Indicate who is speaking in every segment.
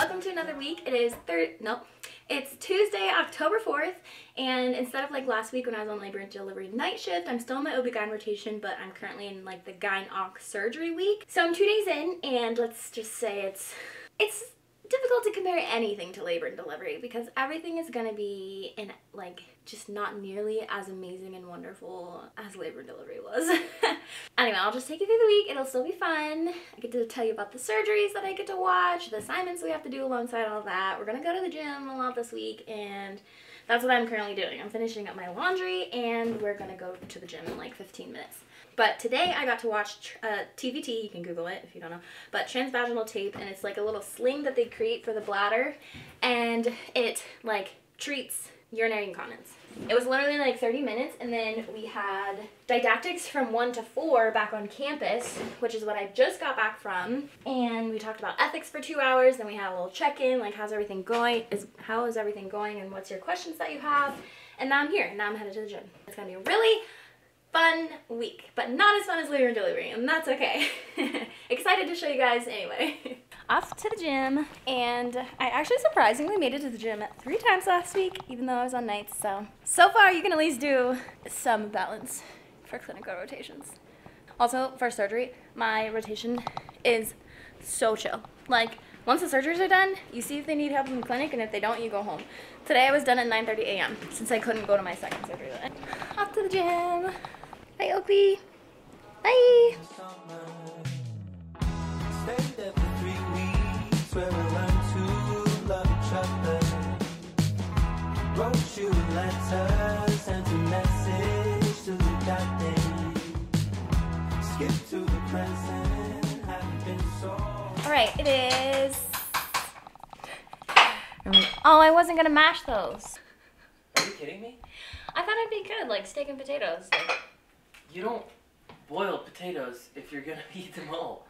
Speaker 1: welcome to another week. It is it's Tuesday, October 4th, and instead of like last week when I was on labor and delivery night shift, I'm still in my OB-GYN rotation, but I'm currently in like the gyne-onc surgery week. So I'm 2 days in, and let's just say it's difficult to compare anything to labor and delivery because everything is gonna be in like just not nearly as amazing and wonderful as labor and delivery was. Anyway, I'll just take you through the week. It'll still be fun. I get to tell you about the surgeries that I get to watch, the assignments we have to do alongside all that. We're gonna go to the gym a lot this week, and that's what I'm currently doing. I'm finishing up my laundry, and we're gonna go to the gym in like 15 minutes. But today I got to watch TVT, you can Google it if you don't know, but transvaginal tape, and it's like a little sling that they create for the bladder, and it like treats urinary incontinence. It was literally like 30 minutes, and then we had didactics from 1 to 4 back on campus, which is what I just got back from, and we talked about ethics for 2 hours, then we had a little check-in, like how is everything going, and what's your questions that you have, and now I'm here, now I'm headed to the gym. It's gonna be a really fun week, but not as fun as labor and delivery, and that's okay. Excited to show you guys anyway. Off to the gym, and I actually surprisingly made it to the gym 3 times last week, even though I was on nights, so far you can at least do some balance for clinical rotations. Also, for surgery, my rotation is so chill. Like, once the surgeries are done, you see if they need help in the clinic, and if they don't, you go home. Today I was done at 9:30 a.m. since I couldn't go to my second surgery then. Off to the gym. Bye, Oakley. Bye.
Speaker 2: Stayed there for 3 weeks where we learned to love each other. Wrote you letters, sent a message to the goddamn. Skip to the present, haven't been so.
Speaker 1: Alright, it is. Oh, I wasn't gonna mash those.
Speaker 3: Are you kidding me?
Speaker 1: I thought it'd be good, like steak and potatoes.
Speaker 3: You don't boil potatoes if you're gonna eat them all.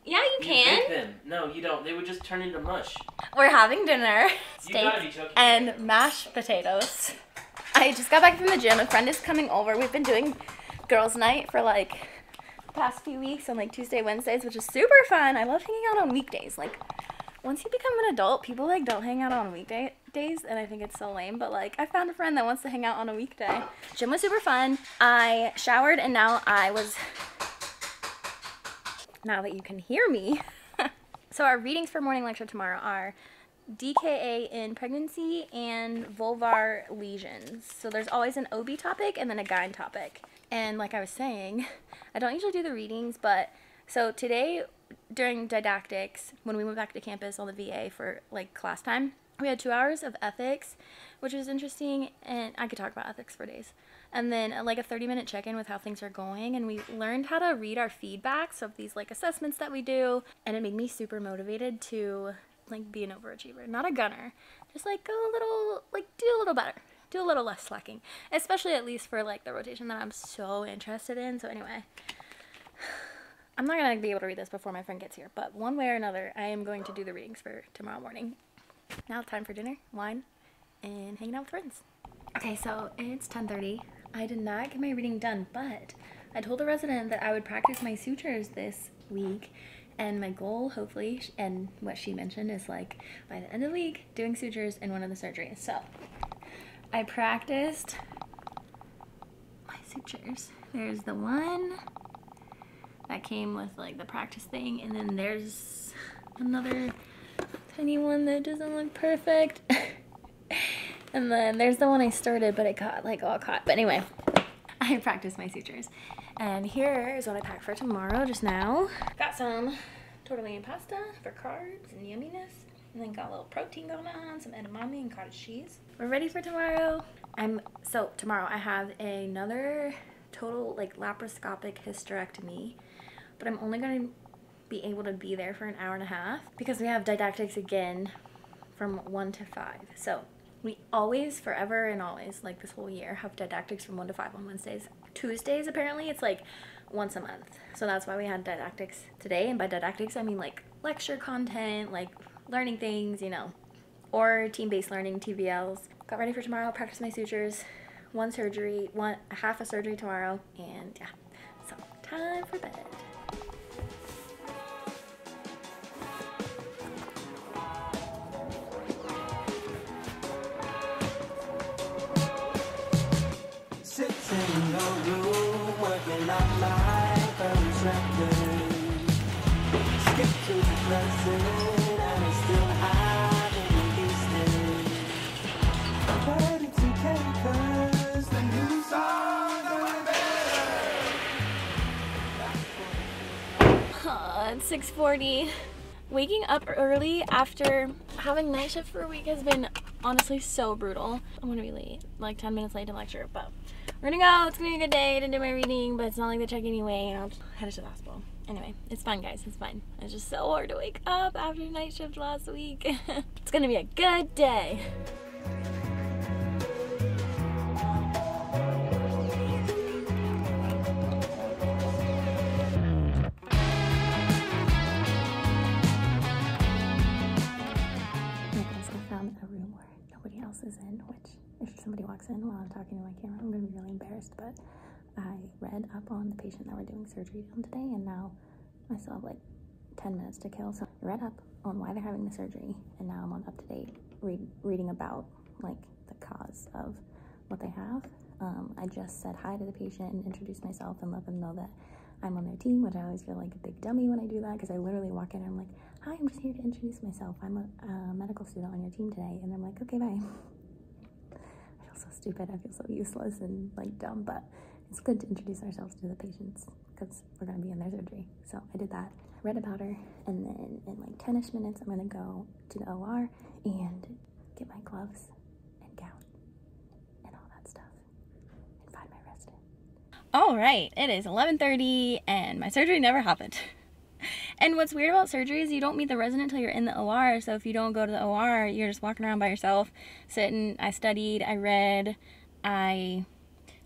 Speaker 1: Yeah, you can.
Speaker 3: Bake them. No, you don't. They would just turn into mush.
Speaker 1: We're having dinner, steak
Speaker 3: gotta be joking.
Speaker 1: and mashed potatoes. I just got back from the gym. A friend is coming over. We've been doing girls' night for like the past few weeks on like Tuesday, Wednesdays, which is super fun. I love hanging out on weekdays. Like, once you become an adult, people like don't hang out on weekdays, and I think it's so lame, but like I found a friend that wants to hang out on a weekday. Gym was super fun. I showered, and now that you can hear me. So our readings for morning lecture tomorrow are DKA in pregnancy and vulvar lesions. So there's always an OB topic and then a gyne topic. And like I was saying, I don't usually do the readings, but so today during didactics, when we went back to campus on the VA for like class time, we had 2 hours of ethics, which was interesting, and I could talk about ethics for days. And then like a 30-minute check-in with how things are going, and we learned how to read our feedbacks of these like assessments that we do, and it made me super motivated to like be an overachiever, not a gunner, just like go a little, like do a little better, do a little less slacking, especially at least for like the rotation that I'm so interested in. So anyway, I'm not gonna be able to read this before my friend gets here, but one way or another, I am going to do the readings for tomorrow morning. Now time for dinner, wine, and hanging out with friends. Okay, so it's 10:30. I did not get my reading done, but I told a resident that I would practice my sutures this week, and my goal, hopefully, and what she mentioned is like by the end of the week, doing sutures in one of the surgeries. So I practiced my sutures. There's the one that came with like the practice thing, and then there's another tiny one that doesn't look perfect. And then there's the one I started, but it got like all caught. But anyway, I practiced my sutures. And here is what I packed for tomorrow just now. Got some tortellini pasta for carbs and yumminess. And then got a little protein going on, some edamame and cottage cheese. We're ready for tomorrow. So tomorrow I have another total like laparoscopic hysterectomy, but I'm only going to be able to be there for an hour and a half because we have didactics again from 1 to 5. So we always, forever and always, like this whole year, have didactics from 1 to 5 on Wednesdays. Tuesdays, apparently, it's like once a month. So that's why we had didactics today. And by didactics, I mean like lecture content, like learning things, you know, or team-based learning, TBLs. Got ready for tomorrow, practice my sutures, half a surgery tomorrow, and yeah, so time for bed.
Speaker 2: this record. Skip to the present, and it's still happening these days. But it's okay, 'cause the new songs are way better.
Speaker 1: It's 6:40. Waking up early after having night shift for a week has been honestly so brutal. I'm gonna be late, like 10 minutes late to lecture, but we're gonna go. It's gonna be a good day to do my reading, but it's not like the check anyway, and I'll just head to the hospital. Anyway, it's fun, guys. It's fun. It's just so hard to wake up after night shift last week. It's gonna be a good day. A room where nobody else is in, which if somebody walks in while I'm talking to my camera, I'm going to be really embarrassed, but I read up on the patient that we're doing surgery on today, and now I still have like 10 minutes to kill, so I read up on why they're having the surgery, and now I'm on up-to-date reading about like the cause of what they have. I just said hi to the patient and introduced myself and let them know that I'm on their team, which I always feel like a big dummy when I do that, because I literally walk in and I'm like, hi, I'm just here to introduce myself. I'm a medical student on your team today. And I'm like, okay, bye. I feel so stupid. I feel so useless and like dumb, but it's good to introduce ourselves to the patients because we're going to be in their surgery. So I did that, read about her, and then in like 10-ish minutes, I'm going to go to the OR and get my gloves and gown and all that stuff and find my resident. All right, it is 11:30 and my surgery never happened. And what's weird about surgery is you don't meet the resident until you're in the OR. So if you don't go to the OR, you're just walking around by yourself, sitting. I studied, I read, I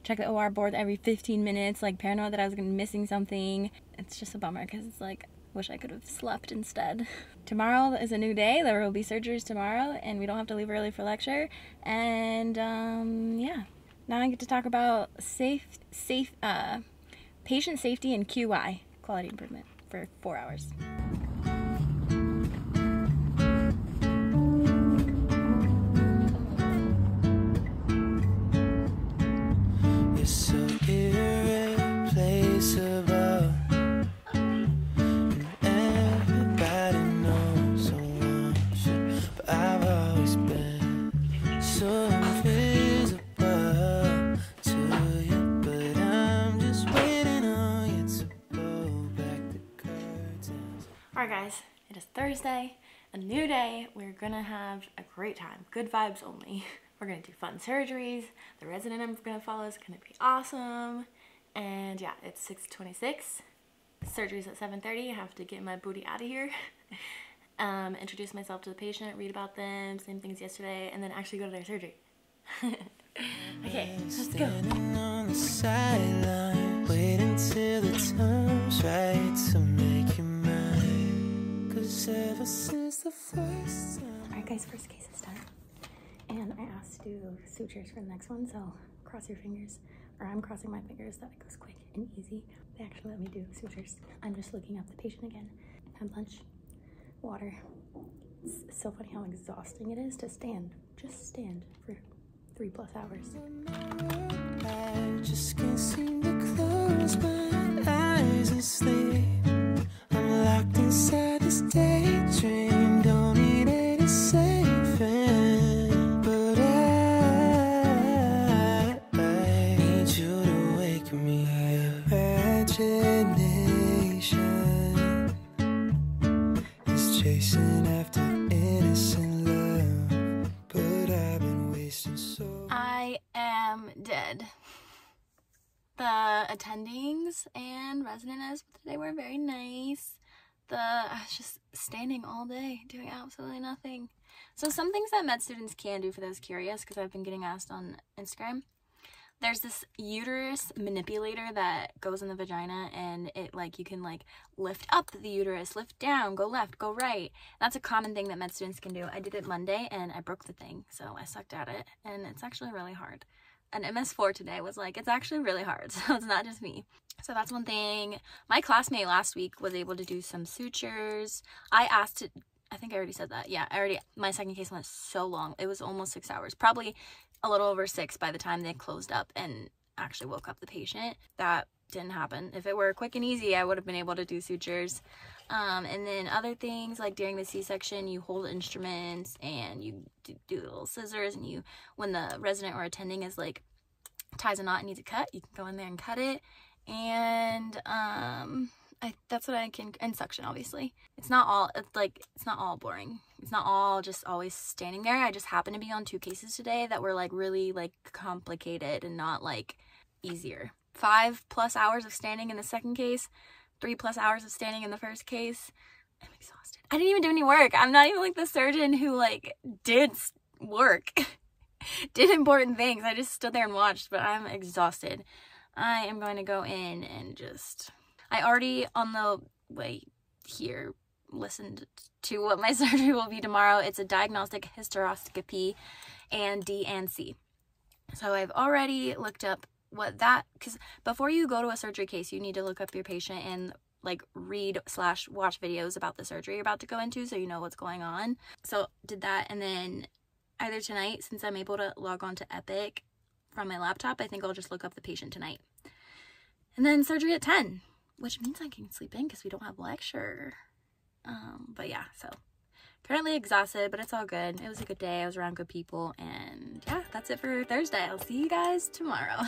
Speaker 1: checked the OR board every 15 minutes, like paranoid that I was missing something. It's just a bummer because it's like, wish I could have slept instead. Tomorrow is a new day. There will be surgeries tomorrow and we don't have to leave early for lecture. And yeah, now I get to talk about patient safety and QI, quality improvement, for 4 hours.
Speaker 2: You're so irreplaceable. Everybody knows I want you, but I've always been so invisible to you. But I'm just waiting on you to pull back the curtains.
Speaker 1: Alright guys, it is Thursday, a new day. We're gonna have a great time. Good vibes only. We're gonna do fun surgeries. The resident I'm gonna follow is gonna be awesome. And yeah, it's 6:26. Surgery's at 7:30. I have to get my booty out of here. Introduce myself to the patient, read about them, same things yesterday, and then actually go to their surgery. Okay, let's go.
Speaker 2: Standing on the sideline, waiting till the time's right to make you mine. 'Cause ever since the first time.
Speaker 1: Alright guys, first case is done. And I asked to do sutures for the next one, so cross your fingers. Or I'm crossing my fingers that it goes quick and easy. They actually let me do sutures. I'm just looking up the patient again. Had lunch, water. It's so funny how exhausting it is to stand. Just stand for 3+ hours.
Speaker 2: I just can't seem to close my eyes and sleep. I'm locked inside this daydream. Don't need any saving, but I need you to wake me up. Imagination is chasing after innocent love, but I've been wasting so.
Speaker 1: I am dead. The attendings and residents today were very nice. I was just standing all day doing absolutely nothing. So some things that med students can do for those curious, because I've been getting asked on Instagram. There's this uterus manipulator that goes in the vagina, and it like you can like lift up the uterus, lift down, go left, go right. That's a common thing that med students can do. I did it Monday and I broke the thing, so I sucked at it, and it's actually really hard. And MS4 today was like, it's actually really hard, so it's not just me. So that's one thing. My classmate last week was able to do some sutures. I asked to, I think I already said that. Yeah, my second case went so long. It was almost 6 hours, probably a little over 6 by the time they closed up and actually woke up the patient. That didn't happen. If it were quick and easy, I would have been able to do sutures. And then other things, like during the C-section, you hold instruments and you do the little scissors, and when the resident or attending is like ties a knot and needs a cut, you can go in there and cut it. And that's what I can, and suction, obviously. It's not all boring. It's not all just always standing there. I just happened to be on 2 cases today that were like really like complicated and not like easier. 5+ hours of standing in the second case, 3+ hours of standing in the first case. I'm exhausted. I didn't even do any work. I'm not even like the surgeon who like did work, did important things. I just stood there and watched, but I'm exhausted. I am going to go in and I already on the way here listened to what my surgery will be tomorrow. It's a diagnostic hysteroscopy and D&C. So I've already looked up because before you go to a surgery case, you need to look up your patient and like read/watch videos about the surgery you're about to go into, so you know what's going on. So did that, and then either tonight, since I'm able to log on to Epic from my laptop, I think I'll just look up the patient tonight. And then surgery at 10, which means I can sleep in because we don't have lecture. But yeah, so currently exhausted, but it's all good. It was a good day. I was around good people, and yeah, that's it for Thursday. I'll see you guys tomorrow.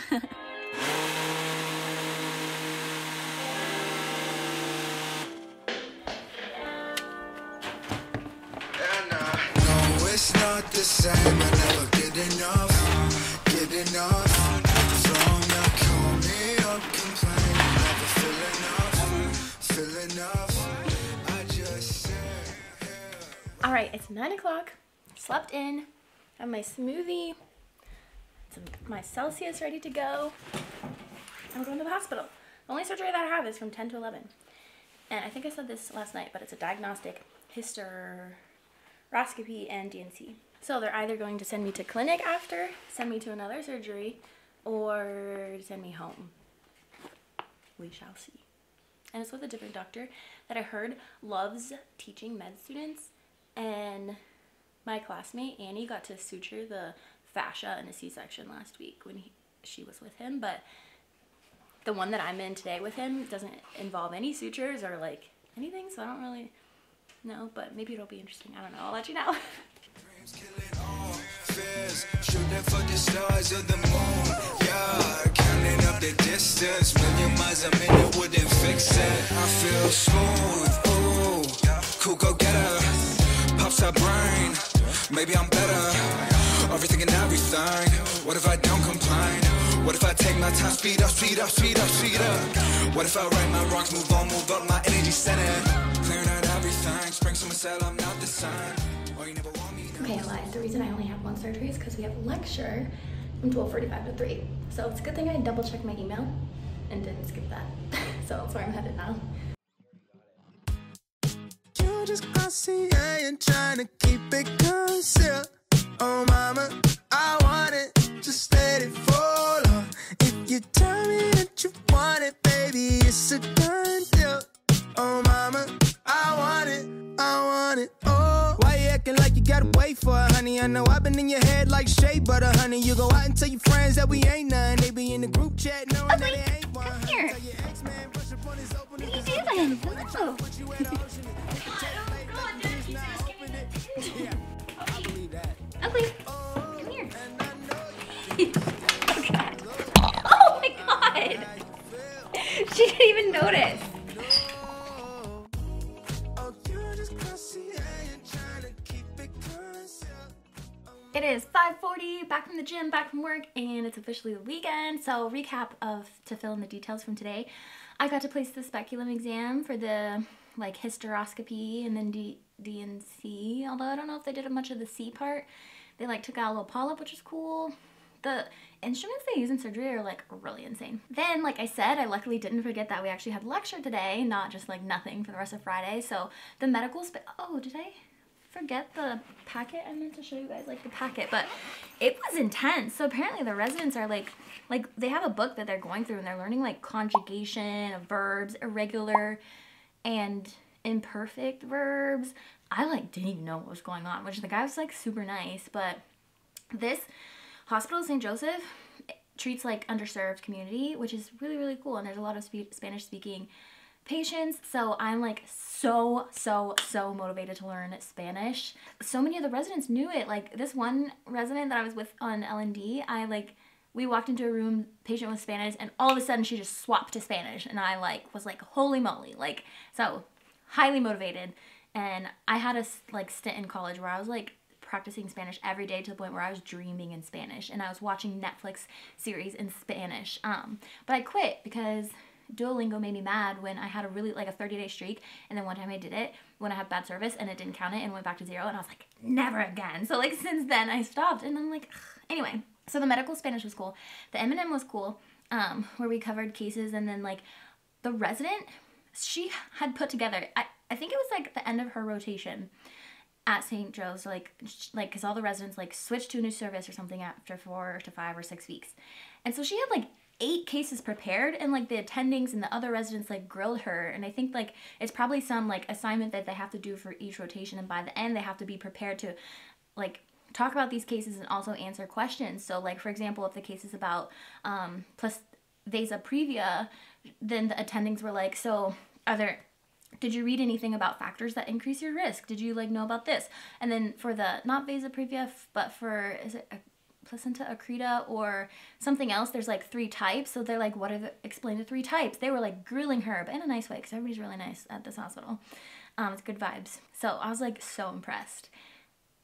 Speaker 2: No, it's not the same. I never get enough, from the call me up, complain. Never feel enough, I just said,
Speaker 1: All right, it's 9 o'clock. Slept in, have my smoothie, my Celsius ready to go. I'm going to the hospital. The only surgery that I have is from 10 to 11. And I think I said this last night, but it's a diagnostic hysteroscopy and D&C. So they're either going to send me to clinic after, send me to another surgery, or send me home. We shall see. And it's with a different doctor that I heard loves teaching med students. And my classmate, Annie, got to suture the fascia in a C-section last week when she was with him. But the one that I'm in today with him doesn't involve any sutures or like anything, so I don't really know. But maybe it'll be interesting. I don't know. I'll let you know.
Speaker 2: dreams killing all fears, shooting for the stars of the moon. Yeah, counting up the distance, million miles a minute wouldn't fix it. I feel smooth, ooh, cool go getter, pops our brain. Maybe I'm better, everything and everything. What if I don't complain? What if I take my time, speed up, speed up, speed up, speed up? What if I right my wrongs, move on, move up my energy center? Clearing out everything, spring, summer, said I'm not the same. Or you never want me to.
Speaker 1: Okay, I lied. The reason I only have one surgery is because we have a lecture from 12:45 to 3. So it's a good thing I double checked my email and didn't skip that. So that's where I'm headed now.
Speaker 2: You just glossy and trying to keep it concealed. Oh mama, I want it, just let it fall on. If you tell me that you want it, baby, it's a done deal. Oh mama, I want it, oh. Why you acting like you gotta wait for it, honey? I know I've been in your head like shea butter, honey. You go out and tell your friends that we ain't none. They be in the group chat knowing that it ain't one.
Speaker 1: Come here. What are you doing? Hello. Ugly, come here. Oh god. Oh my god. She didn't even notice. It is 5:40, back from the gym, back from work, and it's officially the weekend. So recap to fill in the details from today. I got to place the speculum exam for the like hysteroscopy and then D&C, although I don't know if they did much of the C part. They like took out a little polyp, which is cool. The instruments they use in surgery are like really insane. Then, like I said, I luckily didn't forget that we actually had lecture today, not just like nothing for the rest of Friday. So the medical oh, did I forget the packet? I meant to show you guys like the packet, but it was intense. So apparently the residents are like they have a book that they're going through and they're learning like conjugation of verbs, irregular and imperfect verbs. I like didn't even know what was going on, which the guy was like super nice. But this hospital, St. Joseph, treats like underserved community, which is really, really cool. And there's a lot of Spanish speaking patients. So I'm like so motivated to learn Spanish. So many of the residents knew it. Like this one resident that I was with on L&D, we walked into a room, patient was Spanish, and all of a sudden she just swapped to Spanish. And I like was like, holy moly. Like, so highly motivated. And I had a like stint in college where I was like practicing Spanish every day to the point where I was dreaming in Spanish, and I was watching Netflix series in Spanish. But I quit because Duolingo made me mad when I had a really like a 30-day streak, and then one time I did it when I had bad service and it didn't count it and went back to 0, and I was like, never again. So like since then I stopped, and I'm like, ugh. Anyway, so the medical Spanish was cool. The M&M was cool, where we covered cases, and then like the resident, she had put together, I think it was like the end of her rotation at St. Joe's, so like, because all the residents like switched to a new service or something after 4 to 5 or 6 weeks. And so she had like 8 cases prepared, and like the attendings and the other residents like grilled her. And I think like it's probably some like assignment that they have to do for each rotation, and by the end they have to be prepared to like talk about these cases and also answer questions. So like, for example, if the case is about plus vasa previa, then the attendings were like, so did you read anything about factors that increase your risk? Did you like know about this? And then for the, not vasa previa, but for, is it a placenta accreta or something else, there's like 3 types. So they're like, explain the 3 types. They were like grilling her, but in a nice way, because everybody's really nice at this hospital. It's good vibes. So I was like so impressed.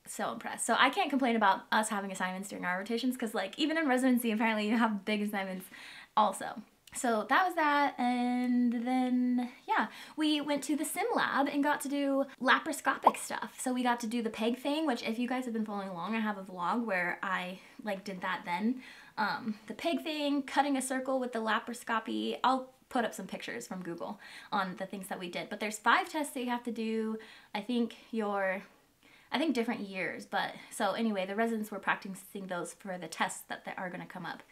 Speaker 1: So impressed. So I can't complain about us having assignments during our rotations, because like even in residency, apparently you have big assignments also. So that was that, and then, yeah, we went to the sim lab and got to do laparoscopic stuff. So we got to do the peg thing, which if you guys have been following along, I have a vlog where I, like, did that then. The peg thing, cutting a circle with the laparoscopy. I'll put up some pictures from Google on the things that we did. But there's 5 tests that you have to do. I think different years, but, so anyway, the residents were practicing those for the tests that are going to come up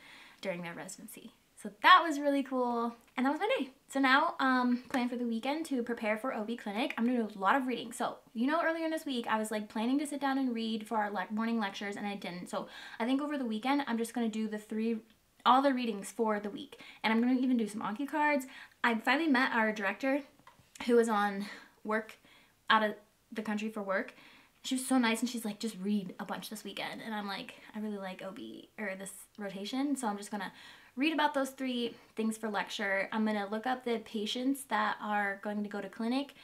Speaker 1: during their residency. So that was really cool, and that was my day. So now, plan for the weekend to prepare for OB clinic. I'm gonna do a lot of reading. So, you know, earlier in this week, I was like planning to sit down and read for our morning lectures, and I didn't. So I think over the weekend, I'm just gonna do all the readings for the week. And I'm gonna even do some Anki cards. I finally met our director, who was on work, out of the country for work. She was so nice, and she's like, just read a bunch this weekend. And I'm like, I really like OB, or this rotation, so I'm just gonna read about those 3 things for lecture. I'm gonna look up the patients that are going to go to clinic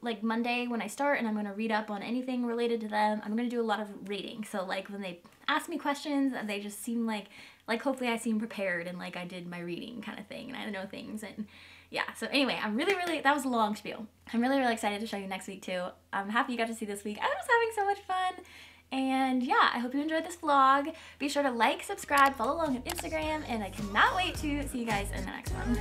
Speaker 1: like Monday when I start, and I'm gonna read up on anything related to them. I'm gonna do a lot of reading. So like when they ask me questions, they just seem like hopefully I seem prepared and like I did my reading kind of thing, and I know things. And yeah, so anyway, I'm really, that was a long spiel. I'm really excited to show you next week too. I'm happy you got to see this week. I was having so much fun. And yeah, I hope you enjoyed this vlog. Be sure to like, subscribe, follow along on Instagram, and I cannot wait to see you guys in the next one.